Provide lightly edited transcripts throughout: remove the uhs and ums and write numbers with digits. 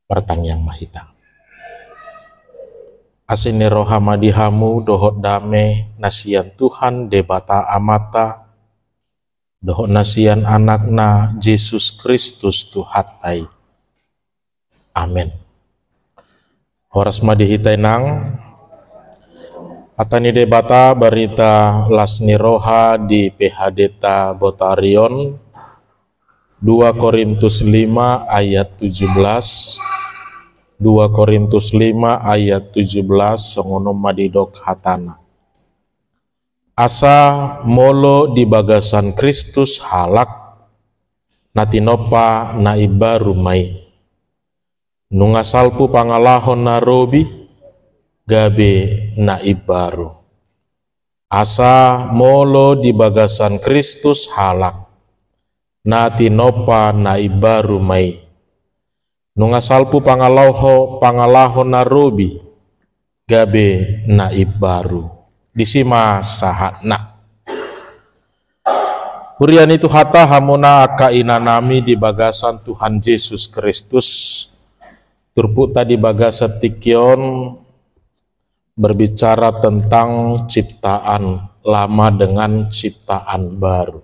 Pertang yang mahita. Asini roha madihamu dohot dame nasian Tuhan debata amata dohot nasian anakna Yesus Kristus Tuhatai. Amin. Horas madihitai nang atani debata berita lasni roha di PHDta Botarion 2 Korintus 5 ayat 17, 2 Korintus 5 ayat 17 songono madidok hatana. Asa molo di bagasan Kristus halak natinopa naiba rumai. Nungasalpu pangalahon narobi gabe naibaru. Asa molo di bagasan Kristus halak natinopa naibaru mai. Nungasalpu pangalahon narobi gabe naibaru. Disima sahatna. Hurian itu hata hamuna kainanami di bagasan Tuhan Yesus Kristus. Turpuk tadi bagasa tikion berbicara tentang ciptaan lama dengan ciptaan baru.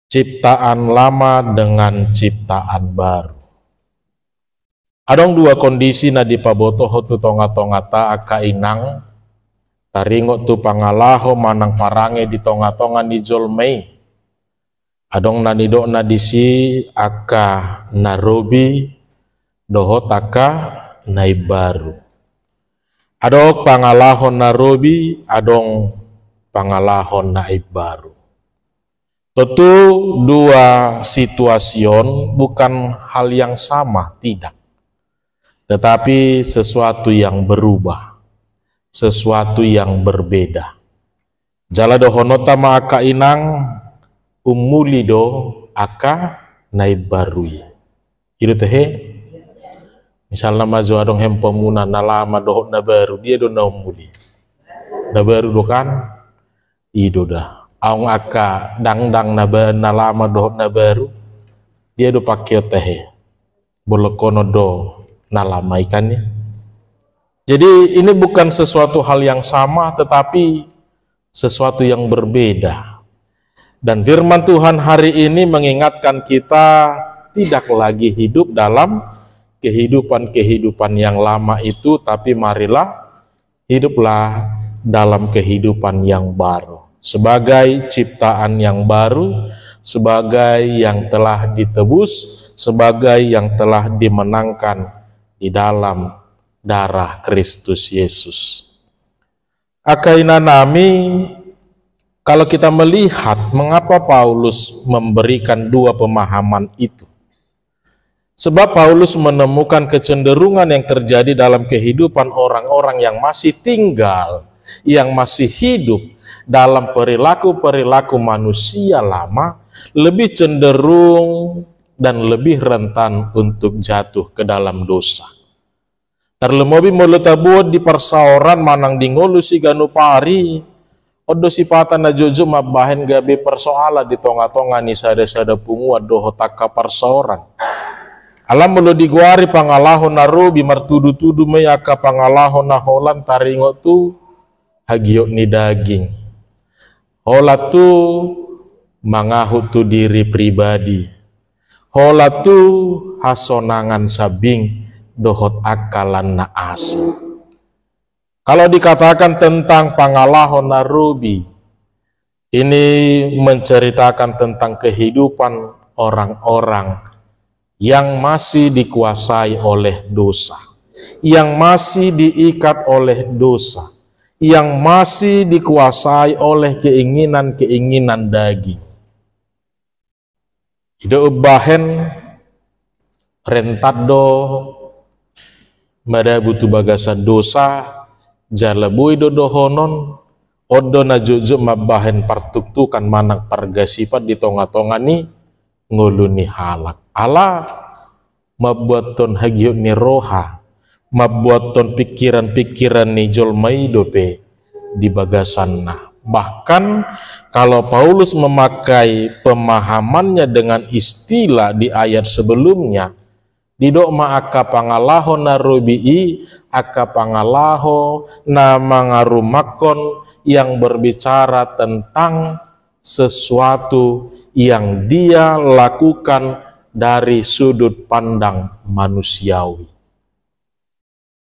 Ciptaan lama dengan ciptaan baru. Adong dua kondisi na dipabotoho tu tonga-tongata aka inang taringo tu pangalaho manang parange di tonga-tonga di jolmei. Adong nanidok na disi aka narobi dohot aka naibaru. Adong pangalahon narobi, adong pangalahon naibaru. Tentu dua situasion bukan hal yang sama, tidak. Tetapi sesuatu yang berubah, sesuatu yang berbeda. Jala dohonota ma aka inang umulido aka naibarui. Itu tehe. Misalnya maju adong hempomuna nalama dohot na baru dia do na umuli. Na baru do kan ido dah. Aung aka dang-dang na lama dohot na baru dia do pakio tehe bolokono do na lama ikannya. Jadi ini bukan sesuatu hal yang sama tetapi sesuatu yang berbeda. Dan firman Tuhan hari ini mengingatkan kita tidak lagi hidup dalam kehidupan yang lama itu, tapi marilah hiduplah dalam kehidupan yang baru. Sebagai ciptaan yang baru, sebagai yang telah ditebus, sebagai yang telah dimenangkan di dalam darah Kristus Yesus. Akaina nami, kalau kita melihat mengapa Paulus memberikan dua pemahaman itu. Sebab Paulus menemukan kecenderungan yang terjadi dalam kehidupan orang-orang yang masih tinggal, yang masih hidup dalam perilaku-perilaku manusia lama, lebih cenderung dan lebih rentan untuk jatuh ke dalam dosa. Terlemobi moletabuat di persaoran manang dingolu si ganupari, odo sipatan na jojo mabahen gabe persoalan di tonga-tonga ni sada-sada punguat dohotaka persaoran. Alam mulu diguari pangalahon narobi martudu-tudu meyaka pangalahon na holan taringo tu hagiok ni daging. Hola tu mangahut tu diri pribadi. Hola tu hasonangan sabing dohot akalan na asing. Kalau dikatakan tentang pangalahon narobi, ini menceritakan tentang kehidupan orang-orang yang masih dikuasai oleh dosa, yang masih diikat oleh dosa, yang masih dikuasai oleh keinginan-keinginan daging. Hidup bahen rentado mada butuh bagasan dosa jalabui dodohonon odo na jojo mabahen partuktukan manang pargasipat di tonga-tonga ni nguluni halak. Allah mabuaton hagiok ni roha, mabuaton pikiran-pikiran ni jolmai dope di bagasanna. Bahkan kalau Paulus memakai pemahamannya dengan istilah di ayat sebelumnya, Didok ma aka pangalaho narubii, aka pangalaho na mangarumakon yang berbicara tentang sesuatu yang dia lakukan dari sudut pandang manusiawi.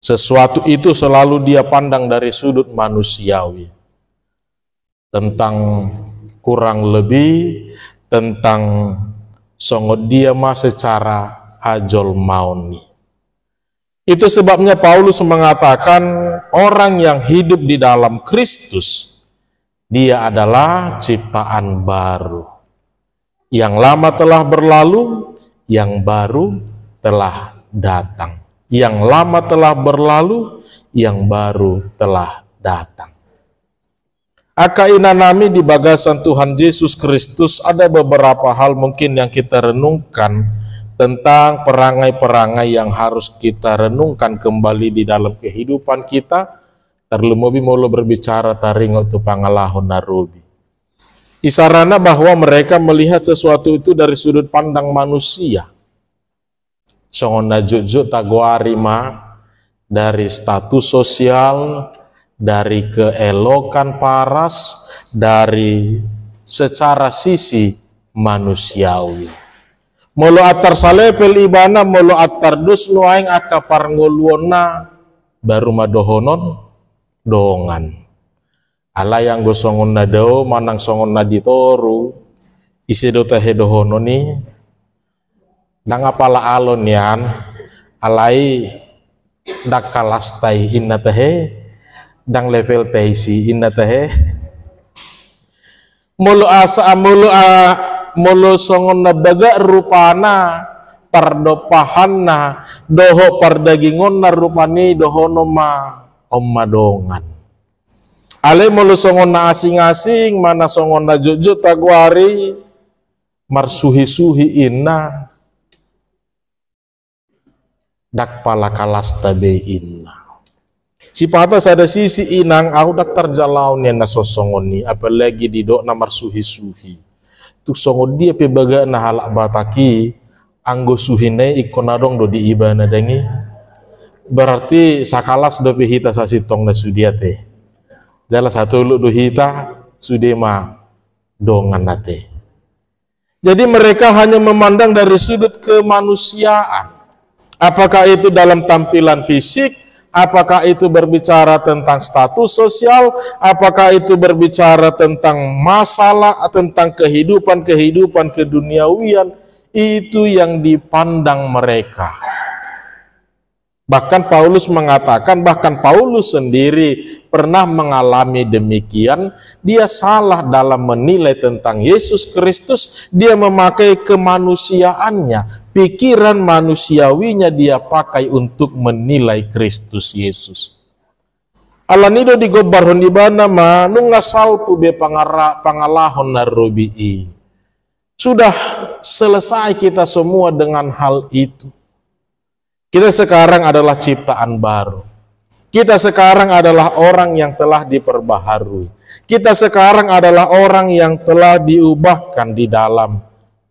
Sesuatu itu selalu dia pandang dari sudut manusiawi. Tentang kurang lebih, tentang songot dia mah secara hajol mauni. Itu sebabnya Paulus mengatakan orang yang hidup di dalam Kristus, dia adalah ciptaan baru. Yang lama telah berlalu, yang baru telah datang. Yang lama telah berlalu, yang baru telah datang. Akaina nami di bagasan Tuhan Yesus Kristus ada beberapa hal mungkin yang kita renungkan tentang perangai-perangai yang harus kita renungkan kembali di dalam kehidupan kita. Terlebih molo berbicara taringo tu pangalahon narubi. Isarana bahwa mereka melihat sesuatu itu dari sudut pandang manusia. Songona jujuk taguari ma dari status sosial, dari keelokan paras, dari secara sisi manusiawi. Molo atar salepel ibana, molo atar dus nuaing aka parngoluona baru madohonon dongan. Ala yang gosongon nadao manang songon naditoru isi dota hedohononi nang apala alon yan alai dak kalastai inna tehe dang level teisi inna tehe molo asa molo songon nadaga rupana pardopahanna doho pardagingon na rupani dohono ma ommadongan. Ale molo songon na asing-asing mana songon na jujut tagwari marsuhi-suhi inna dak pala kalasta be inna. Sipatas ada sisi inang aku dak terjalau nih na sosongon ni apalagi di dok na marsuhi-suhi. Tuk songon dia pe baga na halak bataki anggo suhine ikonadong do di ibana dengi. Berarti sakalas do pe hita sasitong na sudiate. Jala satu lu do hita sudema dongan nate. Jadi mereka hanya memandang dari sudut kemanusiaan. Apakah itu dalam tampilan fisik, apakah itu berbicara tentang status sosial, apakah itu berbicara tentang masalah, tentang kehidupan keduniawian, itu yang dipandang mereka. Bahkan Paulus mengatakan, bahkan Paulus sendiri pernah mengalami demikian. Dia salah dalam menilai tentang Yesus Kristus. Dia memakai kemanusiaannya, pikiran manusiawinya dia pakai untuk menilai Kristus Yesus. Alanido digobarhon ibana ma nungasal pube pangalahon narubii. Sudah selesai kita semua dengan hal itu. Kita sekarang adalah ciptaan baru. Kita sekarang adalah orang yang telah diperbaharui. Kita sekarang adalah orang yang telah diubahkan di dalam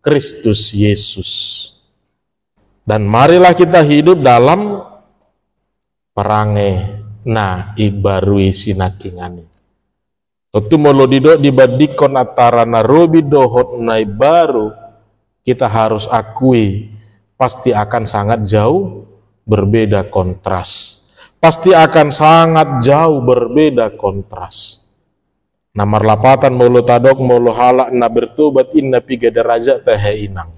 Kristus Yesus. Dan marilah kita hidup dalam perangai na ibarui sinakingani. Tentu molo didok dibandingkan antara narobi dohot na baru, kita harus akui pasti akan sangat jauh berbeda kontras. Pasti akan sangat jauh berbeda kontras. Namar lapatan molo tadok molo halak na bertobat inna piga derajat tehe inang.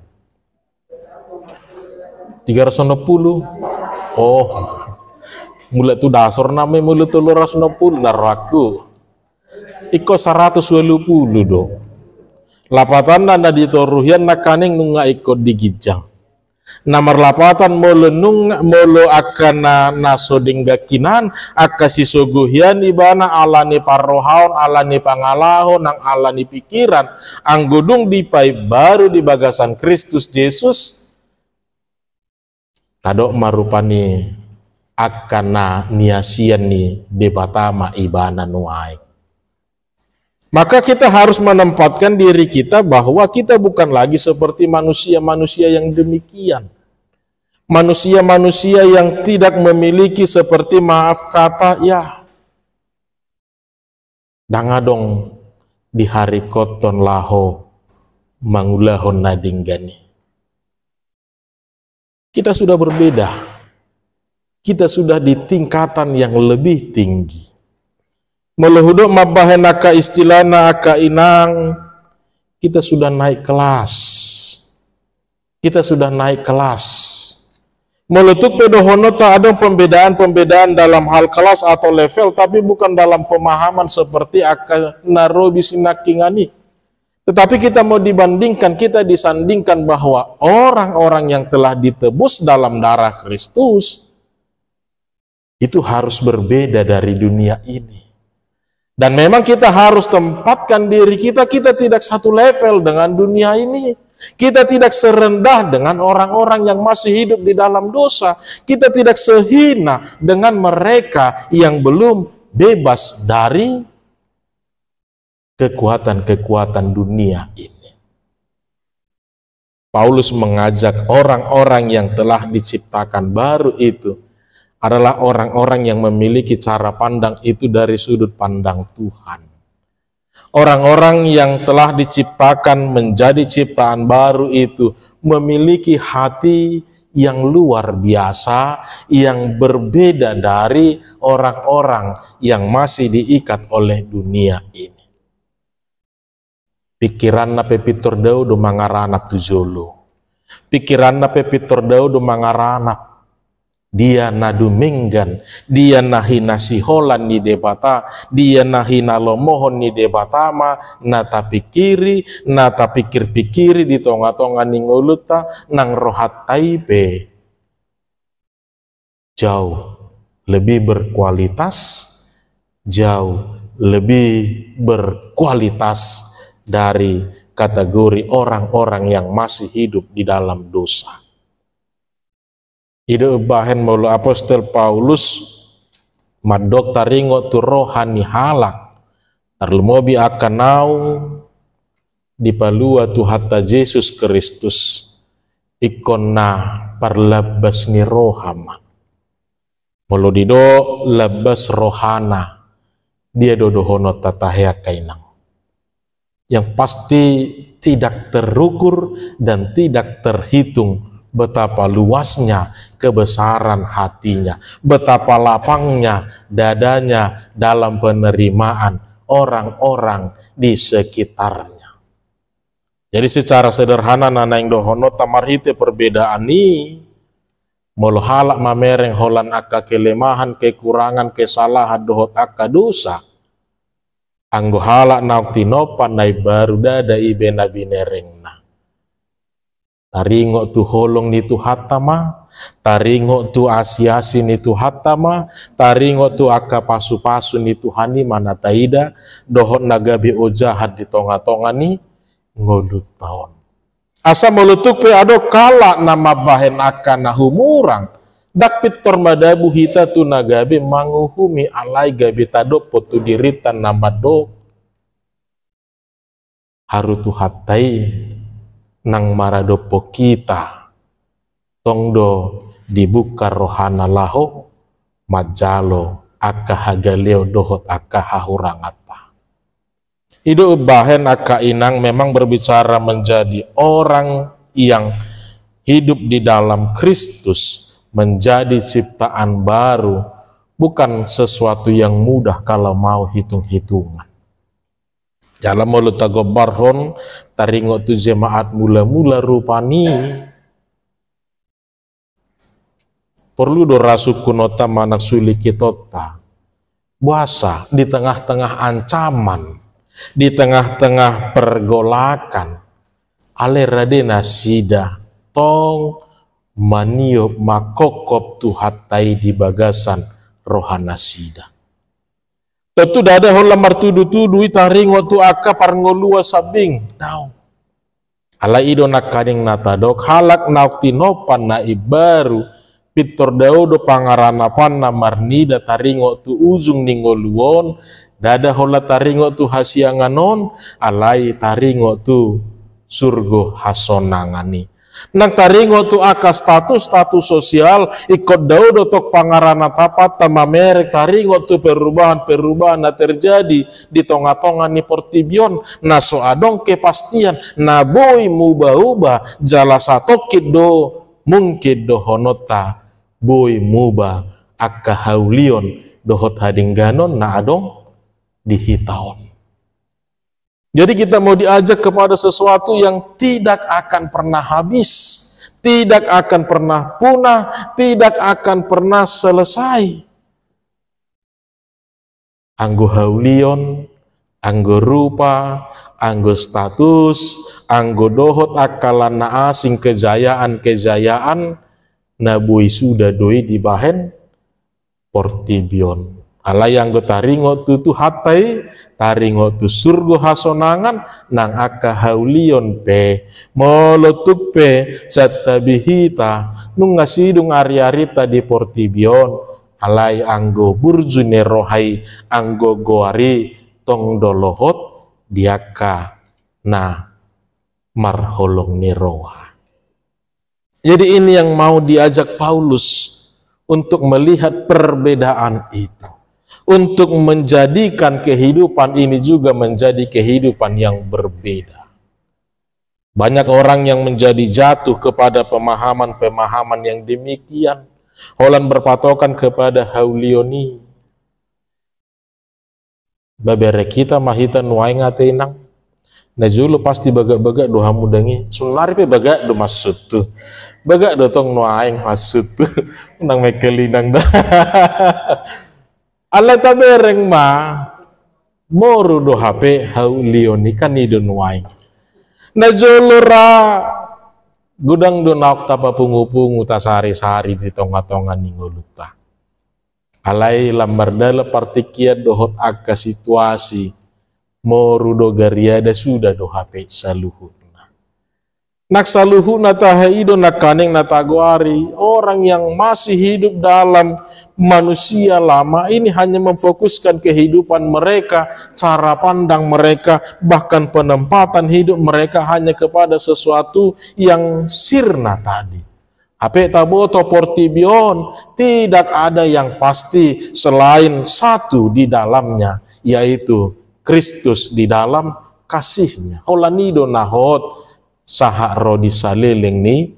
360. Oh. Mulai tu dasar namanya mulai tu 260 naraku. Iko 120 do. Lapatan na ditoruhian nakaning nunga ikut digijang. Namar lapatan molo akan nasodingga kinan akasi soguhian ibana alani parrohaon alani pangalahon nang alani pikiran anggudung dipai baru di bagasan Kristus Yesus tadok marupani akana niasian ni debatama ibana nuai. Maka kita harus menempatkan diri kita bahwa kita bukan lagi seperti manusia-manusia yang demikian. Manusia-manusia yang tidak memiliki seperti maaf kata, ya dangadong di hari koton laho mangulahon nadinggani. Kita sudah berbeda. Kita sudah di tingkatan yang lebih tinggi. Melehuduk mabahen aka istilahna aka inang, kita sudah naik kelas. Kita sudah naik kelas. Meletuk pedohono tak ada pembedaan-pembedaan dalam hal kelas atau level, tapi bukan dalam pemahaman seperti aka narobi sinakingani. Tetapi kita mau dibandingkan, kita disandingkan bahwa orang-orang yang telah ditebus dalam darah Kristus itu harus berbeda dari dunia ini. Dan memang kita harus tempatkan diri kita tidak satu level dengan dunia ini. Kita tidak serendah dengan orang-orang yang masih hidup di dalam dosa. Kita tidak sehina dengan mereka yang belum bebas dari kekuatan-kekuatan dunia ini. Paulus mengajak orang-orang yang telah diciptakan baru itu adalah orang-orang yang memiliki cara pandang itu dari sudut pandang Tuhan. Orang-orang yang telah diciptakan menjadi ciptaan baru itu memiliki hati yang luar biasa, yang berbeda dari orang-orang yang masih diikat oleh dunia ini. Pikiran na pepitor daudo mangaranap tujolo. Pikiran na pepitor daudo mangaranap. Dia naduminggan, dia nahina siholan ni debata, dia nahina lomohon ni debatama, nata pikiri di tonga-tonga ninguluta nang rohat taibe. Jauh lebih berkualitas, jauh lebih berkualitas dari kategori orang-orang yang masih hidup di dalam dosa. Ide bahen mulu apostol Paulus madok taringo tu rohani halak tarlumobi akanau dipalua tu hatta Yesus Kristus ikonna parlabas ni rohama mulu dido labas rohana dia dodohono tatahya kainang yang pasti tidak terukur dan tidak terhitung betapa luasnya kebesaran hatinya, betapa lapangnya dadanya dalam penerimaan orang-orang di sekitarnya. Jadi secara sederhana nanaing dohono tamarhite perbedaan ini molo halak mamereng holan aka kelemahan, kekurangan, kesalahan dohot aka dosa. Anggo halak nauk tinopan nai baru dada ibe nabi nerengna. Taringo tu holong ni tu hatama, taringo tu asiasi ni tu hatama, taringo tu aka pasu-pasu ni tu hani mana taida, dohot nagabi ojahat di tonga-tonga ni ngolut tahun. Asa melutuk pe ado kala nama bahen aka nahumurang, dak pitor madabu hita tu nagabi manguhumi alai gabi tado potu diritan nama do. Haru tu hatai nang maradopo kita tongdo dibuka rohana laho majalo aka hagaleo dohot aka hahurangata. Ido bahen aka inang memang berbicara menjadi orang yang hidup di dalam Kristus, menjadi ciptaan baru, bukan sesuatu yang mudah kalau mau hitung-hitungan. Dalam mulut tagobarhon taringo tu jemaat mula-mula rupani perlu do rasu kunota manak suli kitota buasa di tengah-tengah ancaman, di tengah-tengah pergolakan ale radena sida tong maniop makokop tu hatai di bagasan rohana sida. Tentu dada hola martudu-tudu itaring waktu aka parngolua sabing daw. Ala ido nakaning natadok halak nauk tinopan na ibaru pitor daudo pangaranapan na marnida taring waktu ujung ningoluon dada hola taring waktu hasianganon alai taring waktu surgo hasonangani. Nang taringo tu aka status sosial ikut daudo tok pangarana tapat tama merek taringo tu perubahan na terjadi di tonga-tonga ni Portibion na so adong kepastian na boy muba-uba jala satokit do mungkin do honota boy muba aka haulion dohot hadingganon na adong dihitaon. Jadi kita mau diajak kepada sesuatu yang tidak akan pernah habis, tidak akan pernah punah, tidak akan pernah selesai. Anggo haulion, anggo rupa, anggo status, anggo dohot akalan na asing kejayaan na bui sudah doi di bahen Portibion. Alai anggo taringo tutu hatai, taringo tu surgo hasonangan, nang aka haulion pe, molotuk pe, satabihita, nung ngasidung ari-arita di Portibion, alai anggo burjune rohai, anggo goari, tong dolohot, diaka, na marholong ni roha. Jadi ini yang mau diajak Paulus untuk melihat perbedaan itu. Untuk menjadikan kehidupan ini juga menjadi kehidupan yang berbeda. Banyak orang yang menjadi jatuh kepada pemahaman-pemahaman yang demikian. Holan berpatokan kepada haulioni. Babere kita mahita nuai ngatenang. Najulu pasti bagak-bagak doha mudangi. Sunlari pe bagak do masud tu. Bagak do tong nuai masud tu. Nang mekelinang dah. Allah tabereng ma moru do hape haulioni kan ni do nuai. Najolora gudang do naok tapa pungu-pungu ta sari-sari di tonga-tonga ningoluta. Alai lambar dala partikia dohot akka situasi moru do gariada sudah do hape saluhut. Nak saluhu natahaido nakaneng nataguari, orang yang masih hidup dalam manusia lama ini hanya memfokuskan kehidupan mereka, cara pandang mereka, bahkan penempatan hidup mereka hanya kepada sesuatu yang sirna tadi. Ape taboto Portibion, tidak ada yang pasti selain satu di dalamnya, yaitu Kristus di dalam kasihnya. Holanido nahot saha rodi saleleng ni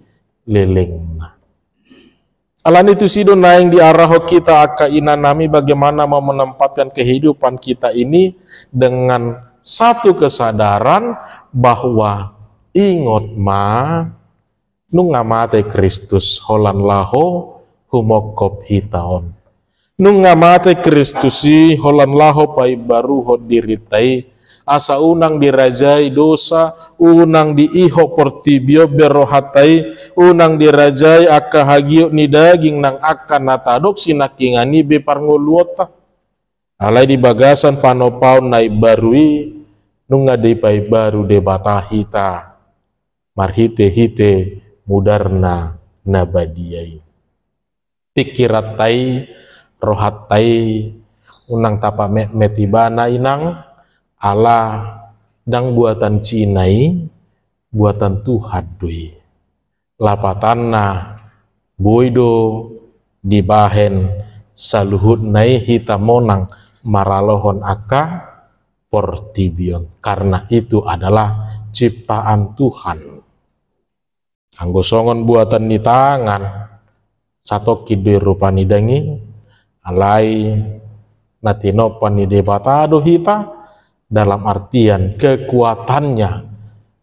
leleng. Alan itu sido naing diarah kita aka inanami bagaimana mau menempatkan kehidupan kita ini dengan satu kesadaran bahwa ingot ma nungamate Kristus holan laho humokop hitaon. Nungamate Kristusi holan laho pai baru hod diritai asa unang dirajai dosa, unang diiho Portibio berohatai, unang dirajai aka hagiu ni daging nang akan natadok sinakingani be parnguluota. Alai di bagasan panopau nai barui, nung ngadai pai baru debatahita, marhite-hite mudarna nabadiai. Pikiratai, rohatai, unang tapa metibana inang, Allah dang buatan Cinai, buatan Tuhan doi. Lapatanna boido dibahen saluhut nai hita monang maralohon aka Portibion. Karena itu adalah ciptaan Tuhan. Anggo songon buatan ni tangan, satu kidui rupani dangi, alai natinopan ni debatado hita, dalam artian kekuatannya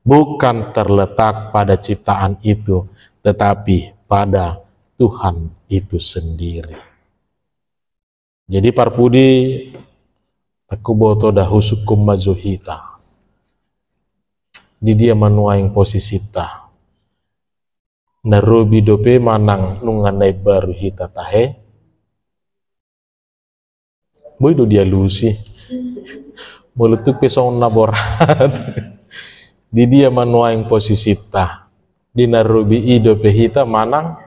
bukan terletak pada ciptaan itu, tetapi pada Tuhan itu sendiri. Jadi parpudi aku boto dahu sukum mazuhita. Di dia manuaing posisita. Narubi dope manang nunganai baru hita tahe. Boy do dia lusi. Mulutuk pesong naborat. Di dia manuaing posisita. Di narubi ido pehita manang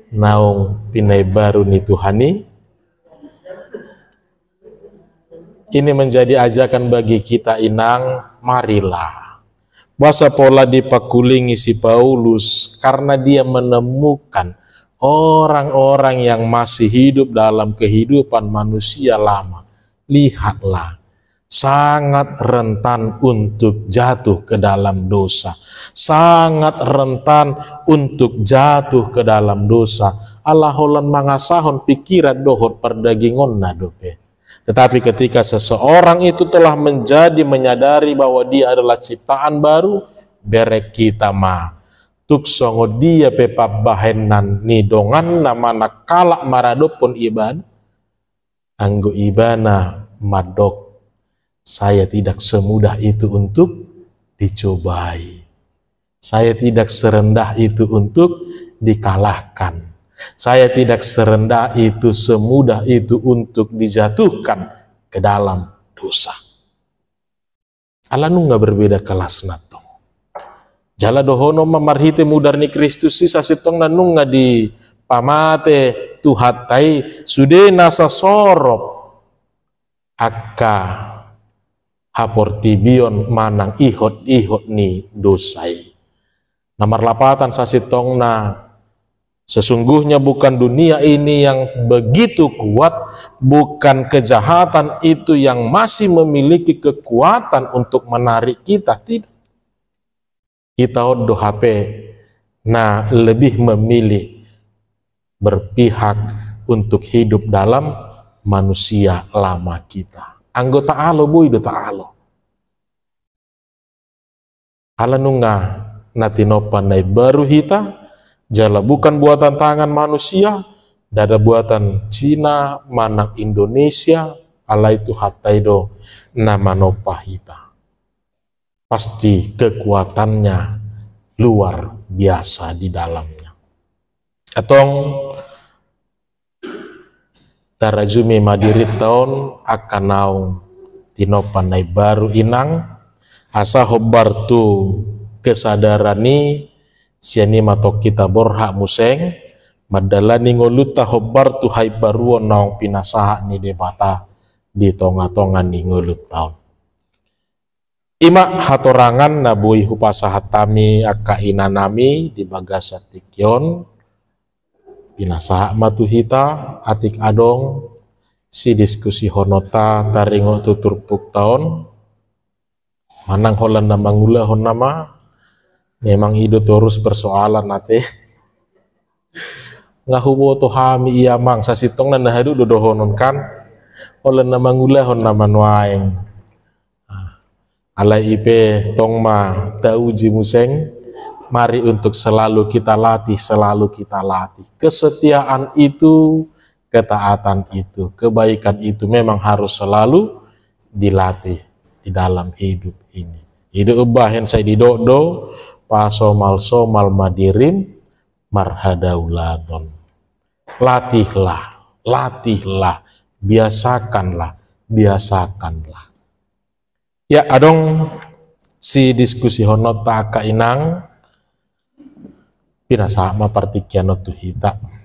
naung pinai baru ni Tuhani. Ini menjadi ajakan bagi kita inang, marilah Bahasa pola dipakulingi si Paulus karena dia menemukan orang-orang yang masih hidup dalam kehidupan manusia lama. Lihatlah, sangat rentan untuk jatuh ke dalam dosa. Sangat rentan untuk jatuh ke dalam dosa. Allah holan mangasahon pikiran dohot perdagingon nadope. Tetapi ketika seseorang itu telah menyadari bahwa dia adalah ciptaan baru, berek kita tuk songo dia pepap bahenan ni dongan namana kalak maradopon iban, anggo ibana madok, saya tidak semudah itu untuk dicobai. Saya tidak serendah itu untuk dikalahkan. Saya tidak serendah itu, semudah itu untuk dijatuhkan ke dalam dosa. Allah nggak berbeda kelas nato. Jala dohono mamarhite mudarni Kristus sisa sitong nanunga di pamate tuhatai sude nasa sorop akka haportibion manang ihot ni dosai. Nomor lapatan sasitong na sesungguhnya bukan dunia ini yang begitu kuat, bukan kejahatan itu yang masih memiliki kekuatan untuk menarik kita, tidak. Kita odo HP, nah lebih memilih berpihak untuk hidup dalam manusia lama kita. Anggota Allah bu itu ta'ala. Allah nunga natinopan nai baru hita, jala bukan buatan tangan manusia, dada buatan Cina, manang Indonesia, ala itu hataido nama nopahita. Pasti kekuatannya luar biasa di dalamnya. Atong tarajumi madirit tahun akan naung tinopan nai baru inang, asa hobar tu kesadarani siani matok kita borha museng madalani ngoluta hobar tu hai baruon naong pinasaha ni debata di tonga-tonga ni ngolut taon. Ima hatorangan nabui hupasahatami akka inanami di bagasa tikyon pinasaha matuhita atik adong si diskusi honota taringo tuturpuk taon manang holan na mangula hon nama. Memang itu terus persoalan nate ngahubo to hami iya mang sasitong na nahadu dodohonon kan olen na mangulahon naman waeng alai ipe tong ma tauji museng mari untuk selalu kita latih kesetiaan itu, ketaatan itu, kebaikan itu memang harus selalu dilatih di dalam hidup ini. Hidup bahen saya didodo pasomal madirin marhadaulaton. Latihlah, biasakanlah. Ya adong si diskusi honota ka inang pinasa ma partikiano tuhita.